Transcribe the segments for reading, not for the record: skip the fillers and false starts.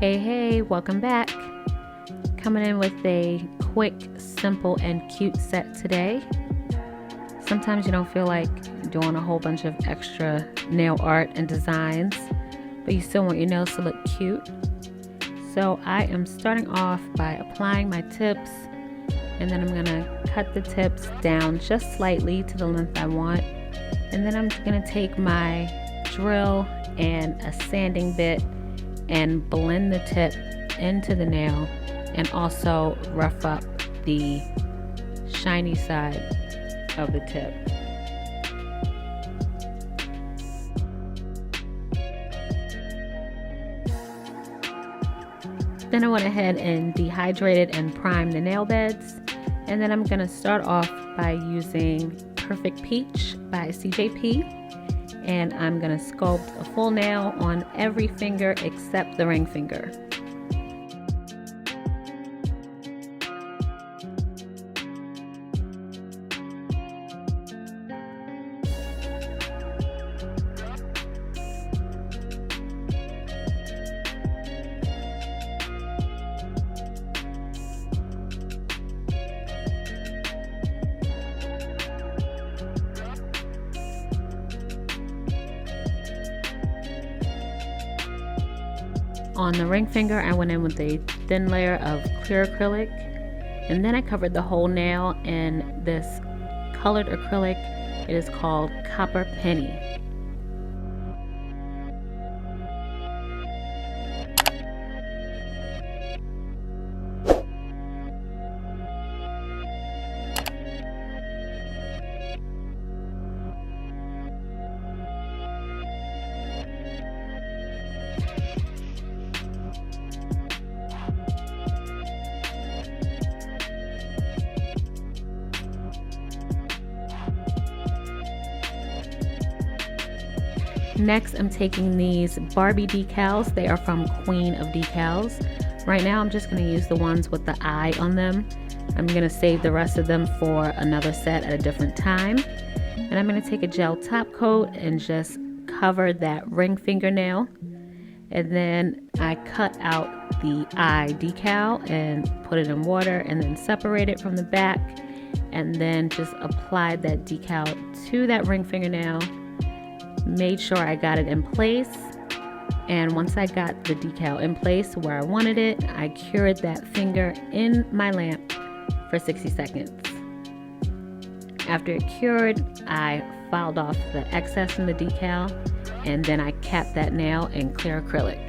Hey, welcome back. Coming in with a quick, simple, and cute set today. Sometimes you don't feel like doing a whole bunch of extra nail art and designs, but you still want your nails to look cute. So I am starting off by applying my tips, and then I'm gonna cut the tips down just slightly to the length I want. And then I'm gonna take my drill and a sanding bit and blend the tip into the nail and also rough up the shiny side of the tip. Then I went ahead and dehydrated and primed the nail beds, and then I'm going to start off by using Perfect Peach by CJP. And I'm going to sculpt a full nail on every finger except the ring finger. On the ring finger, I went in with a thin layer of clear acrylic, and then I covered the whole nail in this colored acrylic. It is called Copper Penny. Next, I'm taking these Barbie decals. They are from Queen of Decals. Right now, I'm just going to use the ones with the eye on them. I'm going to save the rest of them for another set at a different time. And I'm going to take a gel top coat and just cover that ring fingernail. And then I cut out the eye decal and put it in water and then separate it from the back. And then just applied that decal to that ring fingernail. Made sure I got it in place, and once I got the decal in place where I wanted it, I cured that finger in my lamp for 60 seconds. After it cured, I filed off the excess in the decal, and then I capped that nail in clear acrylic.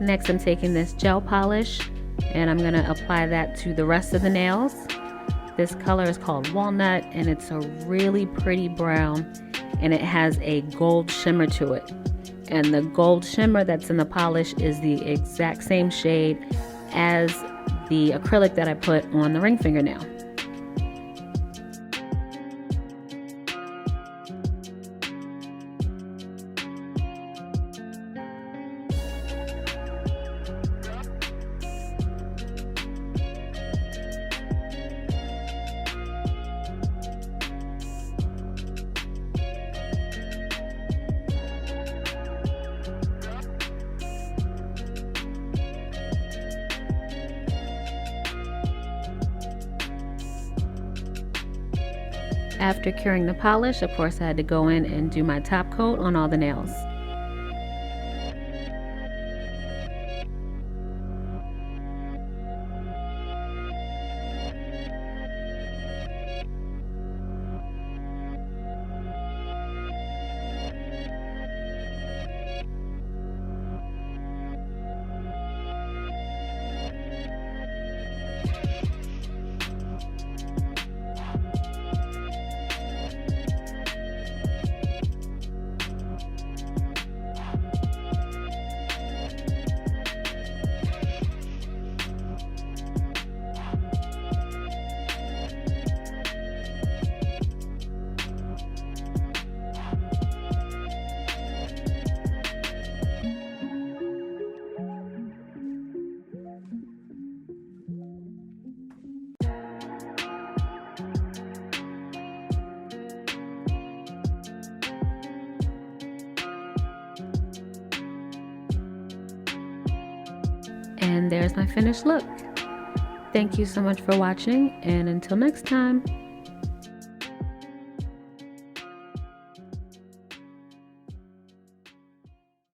Next, I'm taking this gel polish and I'm going to apply that to the rest of the nails. This color is called Walnut, and it's a really pretty brown, and it has a gold shimmer to it. And the gold shimmer that's in the polish is the exact same shade as the acrylic that I put on the ring fingernail. After curing the polish, of course, I had to go in and do my top coat on all the nails. And there's my finished look. Thank you so much for watching, and until next time.